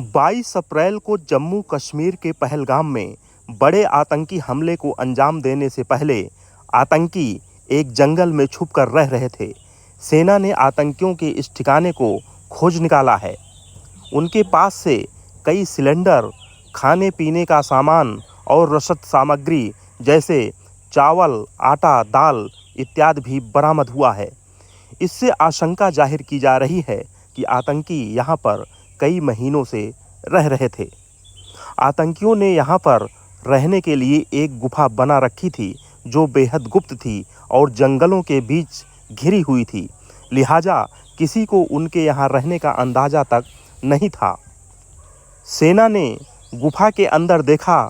22 अप्रैल को जम्मू कश्मीर के पहलगाम में बड़े आतंकी हमले को अंजाम देने से पहले आतंकी एक जंगल में छुपकर रह रहे थे। सेना ने आतंकियों के इस ठिकाने को खोज निकाला है। उनके पास से कई सिलेंडर, खाने पीने का सामान और रसद सामग्री जैसे चावल, आटा, दाल इत्यादि भी बरामद हुआ है। इससे आशंका जाहिर की जा रही है कि आतंकी यहाँ पर कई महीनों से रह रहे थे। आतंकियों ने यहाँ पर रहने के लिए एक गुफा बना रखी थी जो बेहद गुप्त थी और जंगलों के बीच घिरी हुई थी, लिहाजा किसी को उनके यहाँ रहने का अंदाज़ा तक नहीं था। सेना ने गुफा के अंदर देखा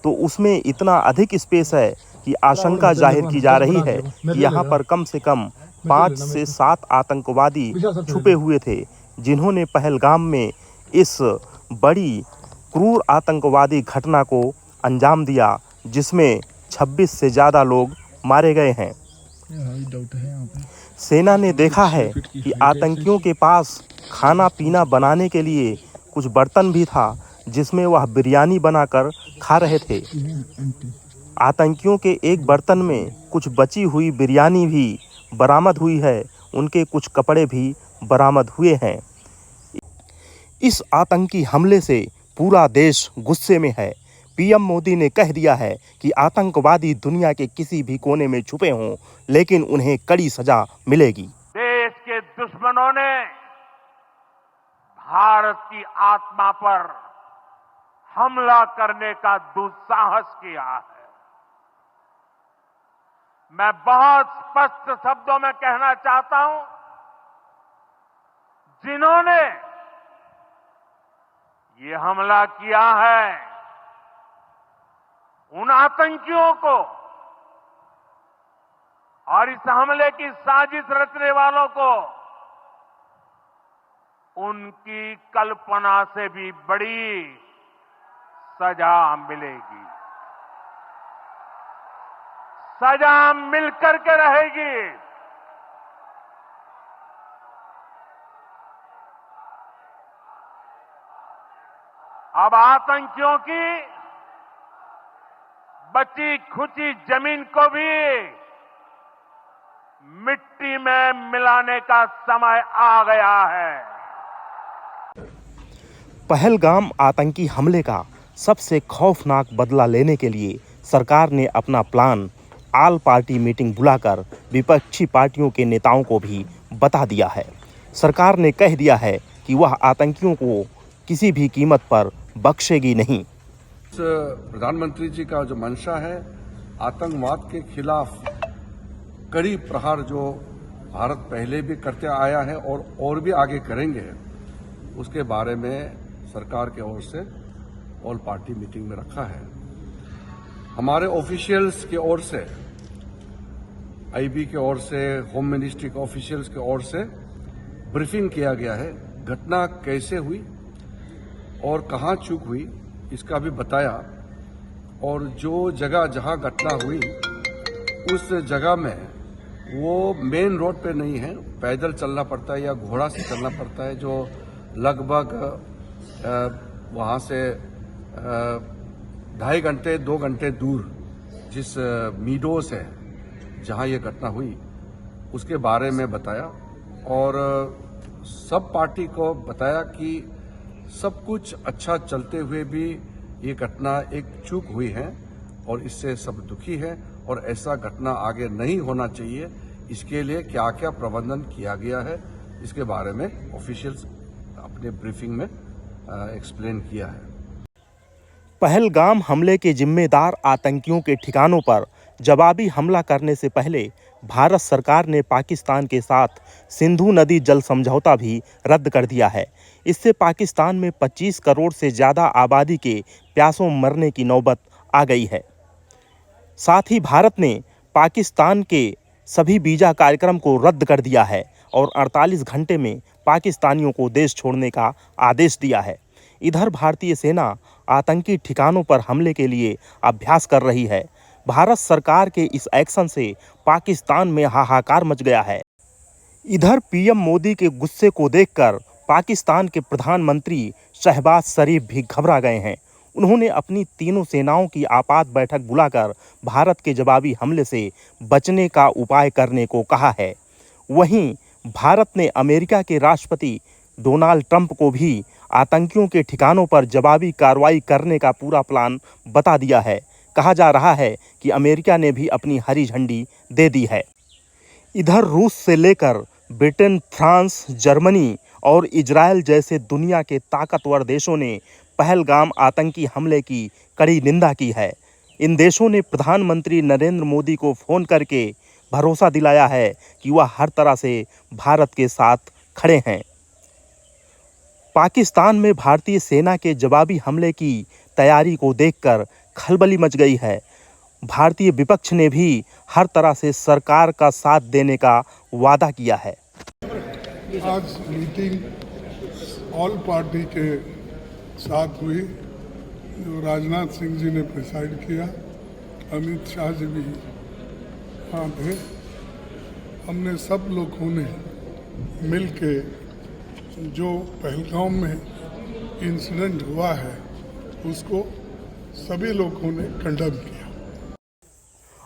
तो उसमें इतना अधिक स्पेस है कि आशंका जाहिर की जा रही है कि यहाँ पर कम से कम 5 से 7 आतंकवादी छुपे हुए थे, जिन्होंने पहलगाम में इस बड़ी क्रूर आतंकवादी घटना को अंजाम दिया, जिसमें 26 से ज़्यादा लोग मारे गए हैं। सेना ने देखा है कि आतंकियों के पास खाना पीना बनाने के लिए कुछ बर्तन भी था, जिसमें वह बिरयानी बनाकर खा रहे थे। आतंकियों के एक बर्तन में कुछ बची हुई बिरयानी भी बरामद हुई है। उनके कुछ कपड़े भी बरामद हुए हैं। इस आतंकी हमले से पूरा देश गुस्से में है। पीएम मोदी ने कह दिया है कि आतंकवादी दुनिया के किसी भी कोने में छुपे हों, लेकिन उन्हें कड़ी सजा मिलेगी। देश के दुश्मनों ने भारत की आत्मा पर हमला करने का दुस्साहस किया है। मैं बहुत स्पष्ट शब्दों में कहना चाहता हूं, जिन्होंने ये हमला किया है, उन आतंकियों को और इस हमले की साजिश रचने वालों को उनकी कल्पना से भी बड़ी सजा मिलेगी। सजा मिलकर के रहेगी। अब आतंकियों की बची खुची जमीन को भी मिट्टी में मिलाने का समय आ गया है। पहलगाम आतंकी हमले का सबसे खौफनाक बदला लेने के लिए सरकार ने अपना प्लान ऑल पार्टी मीटिंग बुलाकर विपक्षी पार्टियों के नेताओं को भी बता दिया है। सरकार ने कह दिया है कि वह आतंकियों को किसी भी कीमत पर बख्शेगी नहीं। प्रधानमंत्री जी का जो मंशा है, आतंकवाद के खिलाफ कड़ी प्रहार जो भारत पहले भी करते आया है और भी आगे करेंगे, उसके बारे में सरकार की ओर से ऑल पार्टी मीटिंग में रखा है। हमारे ऑफिशियल्स की ओर से, आईबी की ओर से, होम मिनिस्ट्री के ऑफिशियल्स की ओर से ब्रीफिंग किया गया है। घटना कैसे हुई और कहां चूक हुई इसका भी बताया, और जो जगह जहां घटना हुई उस जगह में वो मेन रोड पे नहीं है, पैदल चलना पड़ता है या घोड़ा से चलना पड़ता है, जो लगभग वहां से 2.5 घंटे 2 घंटे दूर जिस मीडोस है जहां ये घटना हुई उसके बारे में बताया, और सब पार्टी को बताया कि सब कुछ अच्छा चलते हुए भी ये घटना एक चूक हुई है और इससे सब दुखी है, और ऐसा घटना आगे नहीं होना चाहिए। इसके लिए क्या क्या प्रबंधन किया गया है इसके बारे में ऑफिशियल्स अपने ब्रीफिंग में एक्सप्लेन किया है। पहलगाम हमले के जिम्मेदार आतंकियों के ठिकानों पर जवाबी हमला करने से पहले भारत सरकार ने पाकिस्तान के साथ सिंधु नदी जल समझौता भी रद्द कर दिया है। इससे पाकिस्तान में 25 करोड़ से ज़्यादा आबादी के प्यासों मरने की नौबत आ गई है। साथ ही भारत ने पाकिस्तान के सभी वीज़ा कार्यक्रम को रद्द कर दिया है और 48 घंटे में पाकिस्तानियों को देश छोड़ने का आदेश दिया है। इधर भारतीय सेना आतंकी ठिकानों पर हमले के लिए अभ्यास कर रही है। भारत सरकार के इस एक्शन से पाकिस्तान में हाहाकार मच गया है। इधर पीएम मोदी के गुस्से को देखकर पाकिस्तान के प्रधानमंत्री शहबाज शरीफ भी घबरा गए हैं। उन्होंने अपनी तीनों सेनाओं की आपात बैठक बुलाकर भारत के जवाबी हमले से बचने का उपाय करने को कहा है। वहीं भारत ने अमेरिका के राष्ट्रपति डोनाल्ड ट्रंप को भी आतंकियों के ठिकानों पर जवाबी कार्रवाई करने का पूरा प्लान बता दिया है। कहा जा रहा है कि अमेरिका ने भी अपनी हरी झंडी दे दी है। इधर रूस से लेकर ब्रिटेन, फ्रांस, जर्मनी और इजरायल जैसे दुनिया के ताकतवर देशों ने पहलगाम आतंकी हमले की कड़ी निंदा की है। इन देशों ने प्रधानमंत्री नरेंद्र मोदी को फ़ोन करके भरोसा दिलाया है कि वह हर तरह से भारत के साथ खड़े हैं। पाकिस्तान में भारतीय सेना के जवाबी हमले की तैयारी को देखकर खलबली मच गई है। भारतीय विपक्ष ने भी हर तरह से सरकार का साथ देने का वादा किया है। आज मीटिंग ऑल पार्टी के साथ हुई, जो राजनाथ सिंह जी ने प्रिसाइड किया, अमित शाह जी भी वहाँ थे। हमने सब लोगों ने मिल के जो पहलगाम में इंसिडेंट हुआ है उसको सभी लोगों ने कंडेम किया।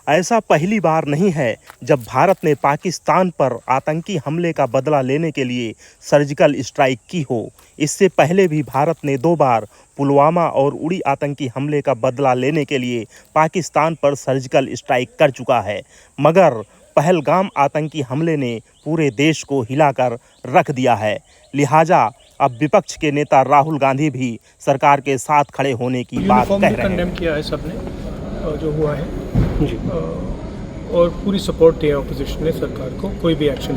ऐसा पहली बार नहीं है जब भारत ने पाकिस्तान पर आतंकी हमले का बदला लेने के लिए सर्जिकल स्ट्राइक की हो। इससे पहले भी भारत ने 2 बार पुलवामा और उड़ी आतंकी हमले का बदला लेने के लिए पाकिस्तान पर सर्जिकल स्ट्राइक कर चुका है, मगर पहलगाम आतंकी हमले ने पूरे देश को हिलाकर रख दिया है। लिहाजा अब विपक्ष के नेता राहुल गांधी भी सरकार के साथ खड़े होने की बात कह रहे हैं। कंडेम किया है सबने जो हुआ है जी, और पूरी सपोर्ट दी है ऑपोजिशन ने सरकार को कोई भी एक्शन